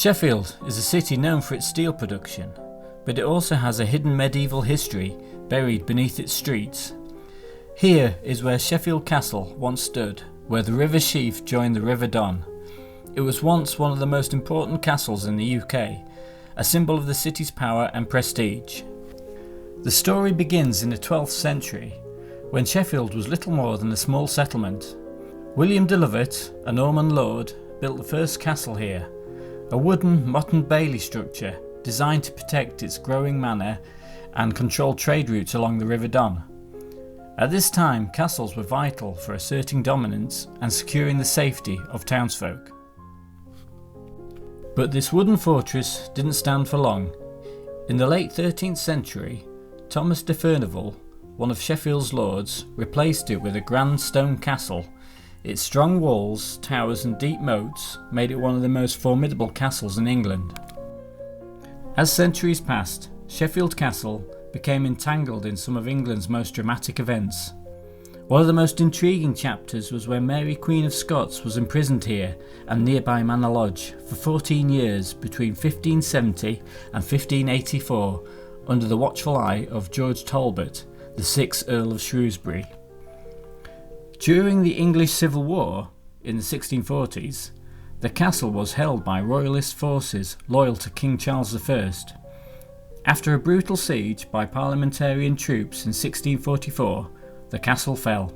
Sheffield is a city known for its steel production, but it also has a hidden medieval history buried beneath its streets. Here is where Sheffield Castle once stood, where the River Sheaf joined the River Don. It was once one of the most important castles in the UK, a symbol of the city's power and prestige. The story begins in the 12th century, when Sheffield was little more than a small settlement. William de Lovat, a Norman lord, built the first castle here, a wooden Motte and Bailey structure designed to protect its growing manor and control trade routes along the River Don. At this time, castles were vital for asserting dominance and securing the safety of townsfolk. But this wooden fortress didn't stand for long. In the late 13th century, Thomas de Furnivall, one of Sheffield's lords, replaced it with a grand stone castle. Its strong walls, towers and deep moats made it one of the most formidable castles in England. As centuries passed, Sheffield Castle became entangled in some of England's most dramatic events. One of the most intriguing chapters was when Mary Queen of Scots was imprisoned here and nearby Manor Lodge for 14 years between 1570 and 1584 under the watchful eye of George Talbot, the 6th Earl of Shrewsbury. During the English Civil War in the 1640s, the castle was held by royalist forces loyal to King Charles I. After a brutal siege by parliamentarian troops in 1644, the castle fell.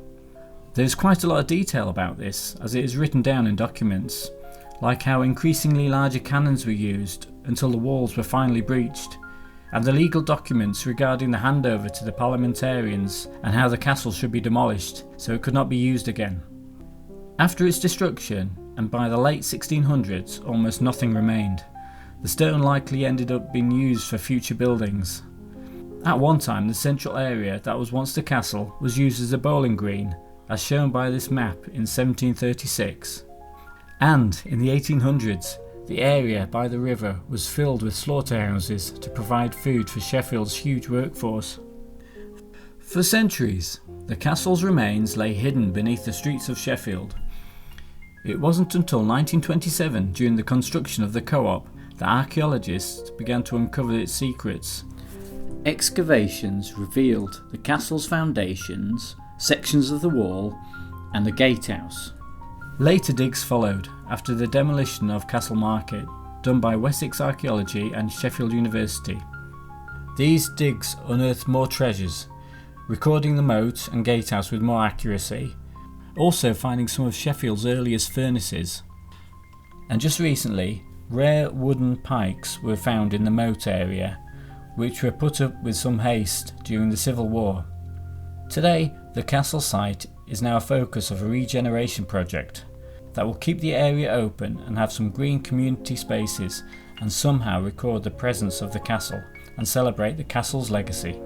There is quite a lot of detail about this, as it is written down in documents, like how increasingly larger cannons were used until the walls were finally breached, and the legal documents regarding the handover to the parliamentarians and how the castle should be demolished so it could not be used again. After its destruction, and by the late 1600s, almost nothing remained. The stone likely ended up being used for future buildings. At one time, the central area that was once the castle was used as a bowling green, as shown by this map in 1736. And in the 1800s, the area by the river was filled with slaughterhouses to provide food for Sheffield's huge workforce. For centuries, the castle's remains lay hidden beneath the streets of Sheffield. It wasn't until 1927, during the construction of the co-op, that archaeologists began to uncover its secrets. Excavations revealed the castle's foundations, sections of the wall, and the gatehouse. Later digs followed after the demolition of Castle Market, done by Wessex Archaeology and Sheffield University. These digs unearthed more treasures, recording the moat and gatehouse with more accuracy, also finding some of Sheffield's earliest furnaces. And just recently, rare wooden pikes were found in the moat area, which were put up with some haste during the Civil War. Today, the castle site is now a focus of a regeneration project that will keep the area open and have some green community spaces and somehow record the presence of the castle and celebrate the castle's legacy.